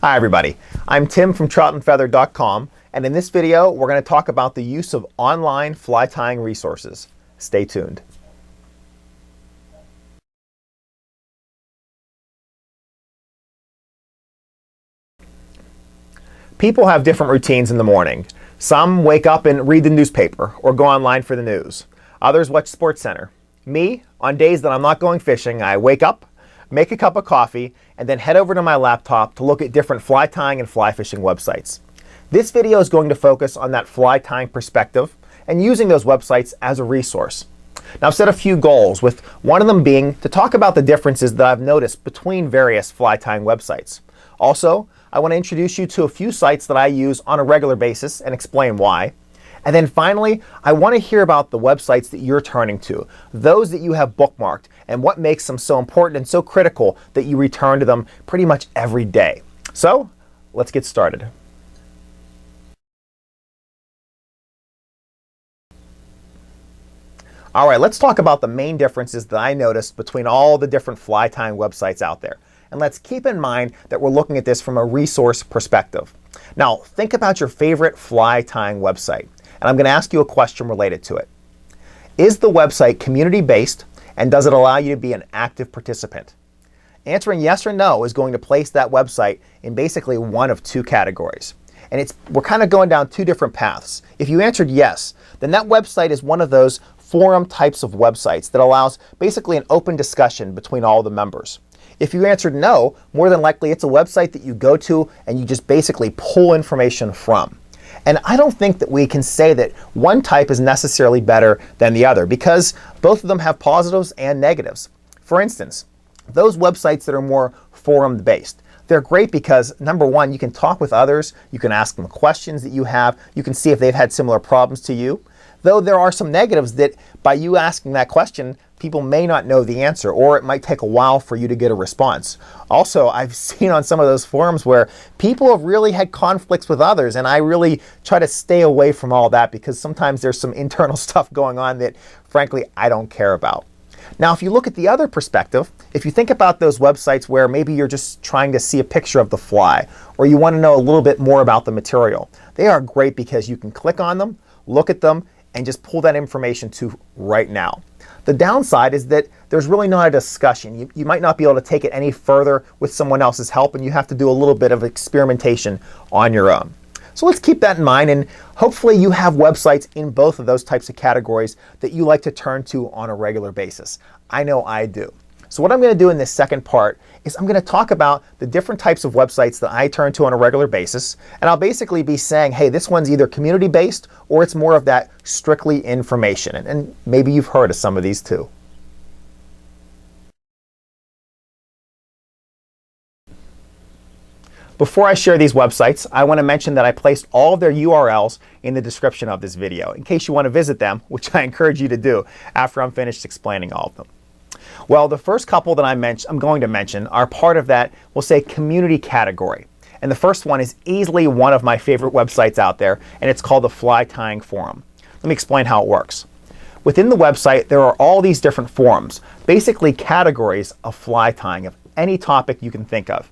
Hi everybody, I'm Tim from troutandfeather.com, and in this video we're going to talk about the use of online fly tying resources. Stay tuned. People have different routines in the morning. Some wake up and read the newspaper or go online for the news. Others watch SportsCenter. Me, on days that I'm not going fishing, I wake up, make a cup of coffee, and then head over to my laptop to look at different fly tying and fly fishing websites. This video is going to focus on that fly tying perspective and using those websites as a resource. Now I've set a few goals, with one of them being to talk about the differences that I've noticed between various fly tying websites. Also, I want to introduce you to a few sites that I use on a regular basis and explain why. And then finally, I want to hear about the websites that you're turning to, those that you have bookmarked, and what makes them so important and so critical that you return to them pretty much every day. So, let's get started. All right, let's talk about the main differences that I noticed between all the different fly tying websites out there. And let's keep in mind that we're looking at this from a resource perspective. Now, think about your favorite fly tying website. And I'm going to ask you a question related to it. Is the website community-based, and does it allow you to be an active participant? Answering yes or no is going to place that website in basically one of two categories. And we're kind of going down two different paths. If you answered yes, then that website is one of those forum types of websites that allows basically an open discussion between all the members. If you answered no, more than likely it's a website that you go to and you just basically pull information from. And I don't think that we can say that one type is necessarily better than the other, because both of them have positives and negatives. For instance, those websites that are more forum-based, they're great because, number one, you can talk with others, you can ask them questions that you have, you can see if they've had similar problems to you. Though there are some negatives that by you asking that question, people may not know the answer, or it might take a while for you to get a response. Also, I've seen on some of those forums where people have really had conflicts with others, and I really try to stay away from all that because sometimes there's some internal stuff going on that, frankly, I don't care about. Now, if you look at the other perspective, if you think about those websites where maybe you're just trying to see a picture of the fly, or you want to know a little bit more about the material, they are great because you can click on them, look at them, and just pull that information to right now. The downside is that there's really not a discussion. You might not be able to take it any further with someone else's help, and you have to do a little bit of experimentation on your own. So let's keep that in mind, and hopefully you have websites in both of those types of categories that you like to turn to on a regular basis. I know I do. So what I'm going to do in this second part is I'm going to talk about the different types of websites that I turn to on a regular basis, and I'll basically be saying, hey, this one's either community-based or it's more of that strictly information. And maybe you've heard of some of these too. Before I share these websites, I want to mention that I placed all of their URLs in the description of this video in case you want to visit them, which I encourage you to do after I'm finished explaining all of them. Well, the first couple that I'm going to mention are part of that, we'll say, community category. And the first one is easily one of my favorite websites out there, and it's called the Fly Tying Forum. Let me explain how it works. Within the website, there are all these different forums, basically categories of fly tying of any topic you can think of.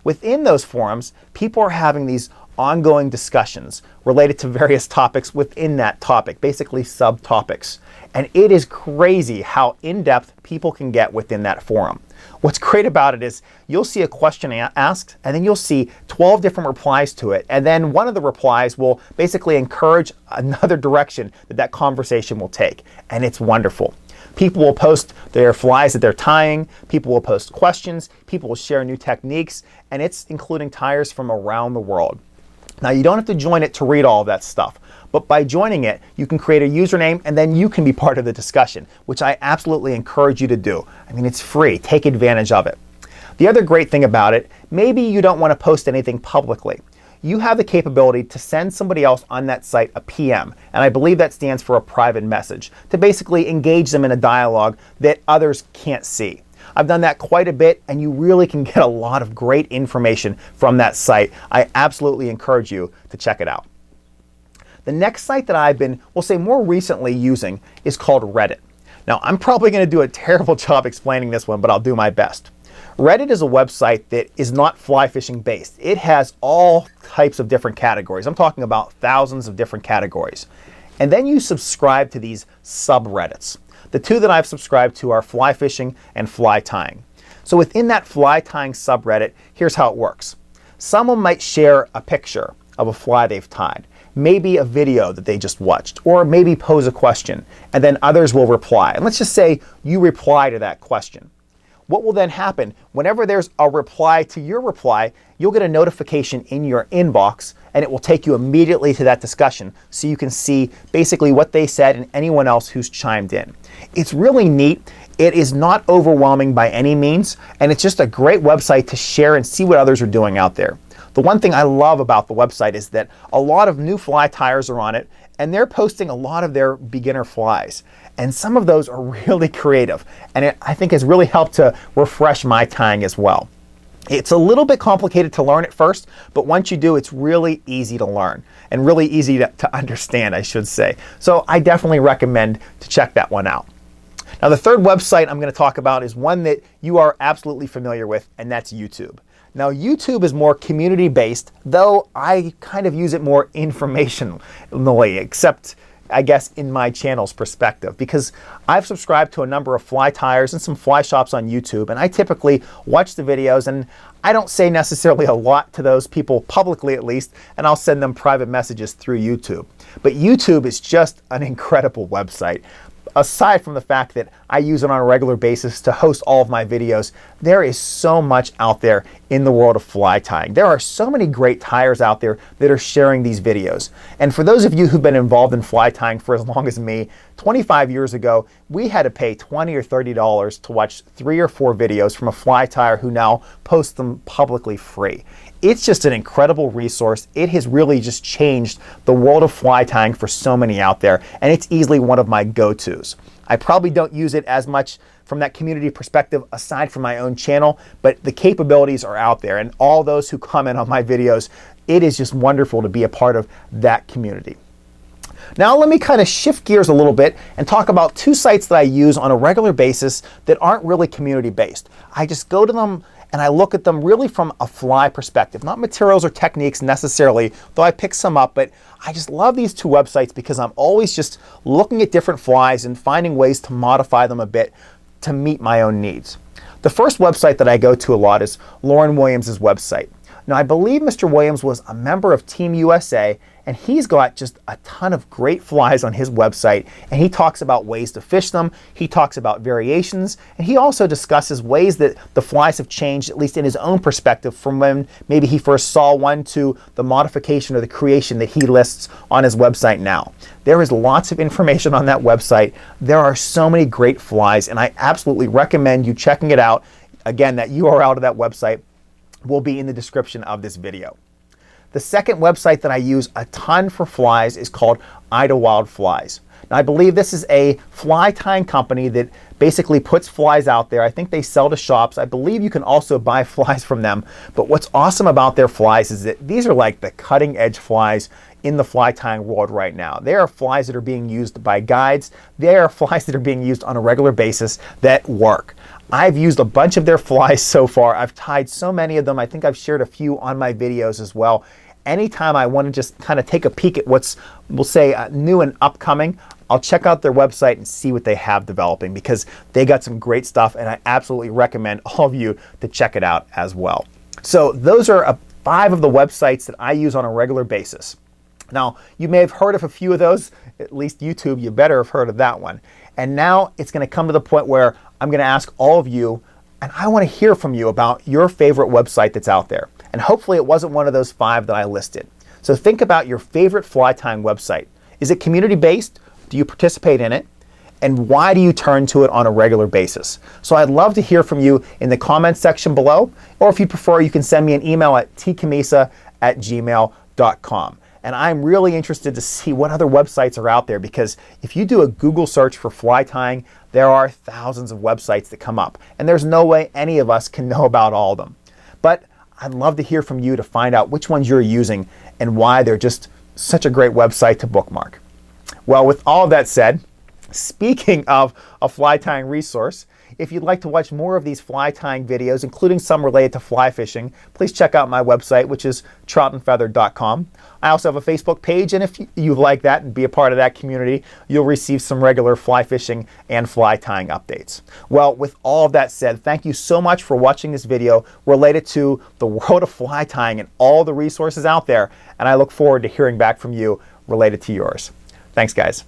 Within those forums, people are having these ongoing discussions related to various topics within that topic, basically subtopics. And it is crazy how in-depth people can get within that forum. What's great about it is you'll see a question asked, and then you'll see 12 different replies to it. And then one of the replies will basically encourage another direction that conversation will take. And it's wonderful. People will post their flies that they're tying, people will post questions, people will share new techniques, and it's including tyers from around the world. Now, you don't have to join it to read all of that stuff, but by joining it, you can create a username and then you can be part of the discussion, which I absolutely encourage you to do. I mean, it's free. Take advantage of it. The other great thing about it, maybe you don't want to post anything publicly. You have the capability to send somebody else on that site a PM, and I believe that stands for a private message, to basically engage them in a dialogue that others can't see. I've done that quite a bit, and you really can get a lot of great information from that site. I absolutely encourage you to check it out. The next site that I've been, we'll say, more recently using is called Reddit. Now, I'm probably going to do a terrible job explaining this one, but I'll do my best. Reddit is a website that is not fly fishing based. It has all types of different categories. I'm talking about thousands of different categories. And then you subscribe to these subreddits. The two that I've subscribed to are fly fishing and fly tying. So within that fly tying subreddit, here's how it works. Someone might share a picture of a fly they've tied, maybe a video that they just watched, or maybe pose a question, and then others will reply. And let's just say you reply to that question. What will then happen? Whenever there's a reply to your reply, you'll get a notification in your inbox, and it will take you immediately to that discussion so you can see basically what they said and anyone else who's chimed in. It's really neat. It is not overwhelming by any means, and it's just a great website to share and see what others are doing out there. The one thing I love about the website is that a lot of new fly tyers are on it, and they're posting a lot of their beginner flies. And some of those are really creative, and it, I think, has really helped to refresh my tying as well. It's a little bit complicated to learn at first, but once you do, it's really easy to learn and really easy to understand, I should say. So I definitely recommend to check that one out. Now, the third website I'm going to talk about is one that you are absolutely familiar with, and that's YouTube. Now, YouTube is more community-based, though I kind of use it more informationally, except I guess in my channel's perspective, because I've subscribed to a number of fly tyers and some fly shops on YouTube, and I typically watch the videos, and I don't say necessarily a lot to those people publicly, at least, and I'll send them private messages through YouTube. But YouTube is just an incredible website. Aside from the fact that I use it on a regular basis to host all of my videos, there is so much out there in the world of fly tying. There are so many great tyers out there that are sharing these videos. And for those of you who've been involved in fly tying for as long as me, 25 years ago, we had to pay $20 or $30 to watch 3 or 4 videos from a fly tyer who now posts them publicly free. It's just an incredible resource. It has really just changed the world of fly tying for so many out there, and it's easily one of my go-tos. I probably don't use it as much from that community perspective aside from my own channel, but the capabilities are out there, and all those who comment on my videos, it is just wonderful to be a part of that community. Now let me kind of shift gears a little bit and talk about 2 sites that I use on a regular basis that aren't really community-based. I just go to them and I look at them really from a fly perspective, not materials or techniques necessarily, though I pick some up, but I just love these 2 websites because I'm always just looking at different flies and finding ways to modify them a bit to meet my own needs. The first website that I go to a lot is Lauren Williams' website. Now, I believe Mr. Williams was a member of Team USA, and he's got just a ton of great flies on his website, and he talks about ways to fish them, he talks about variations, and he also discusses ways that the flies have changed, at least in his own perspective, from when maybe he first saw one to the modification or the creation that he lists on his website now. There is lots of information on that website. There are so many great flies, and I absolutely recommend you checking it out. Again, that URL to that website will be in the description of this video. The second website that I use a ton for flies is called Idylwilde Flies. Now, I believe this is a fly tying company that basically puts flies out there. I think they sell to shops. I believe you can also buy flies from them. But what's awesome about their flies is that these are like the cutting edge flies in the fly tying world right now. They are flies that are being used by guides. They are flies that are being used on a regular basis that work. I've used a bunch of their flies so far. I've tied so many of them. I think I've shared a few on my videos as well. Anytime I want to just kind of take a peek at what's, we'll say, new and upcoming, I'll check out their website and see what they have developing because they got some great stuff, and I absolutely recommend all of you to check it out as well. So those are 5 of the websites that I use on a regular basis. Now, you may have heard of a few of those, at least YouTube, you better have heard of that one. And now it's going to come to the point where I'm going to ask all of you, and I want to hear from you about your favorite website that's out there. And hopefully it wasn't one of those 5 that I listed. So think about your favorite fly tying website. Is it community-based? Do you participate in it? And why do you turn to it on a regular basis? So I'd love to hear from you in the comments section below, or if you prefer, you can send me an email at tcammisa@gmail.com. And I'm really interested to see what other websites are out there, because if you do a Google search for fly tying, there are thousands of websites that come up, and there's no way any of us can know about all of them. But I'd love to hear from you to find out which ones you're using and why they're just such a great website to bookmark. Well, with all of that said, speaking of a fly tying resource, If you'd like to watch more of these fly tying videos, including some related to fly fishing, please check out my website, which is troutandfeather.com. I also have a Facebook page, and if you like that and be a part of that community, you'll receive some regular fly fishing and fly tying updates. Well, with all of that said, thank you so much for watching this video related to the world of fly tying and all the resources out there, and I look forward to hearing back from you related to yours. Thanks, guys.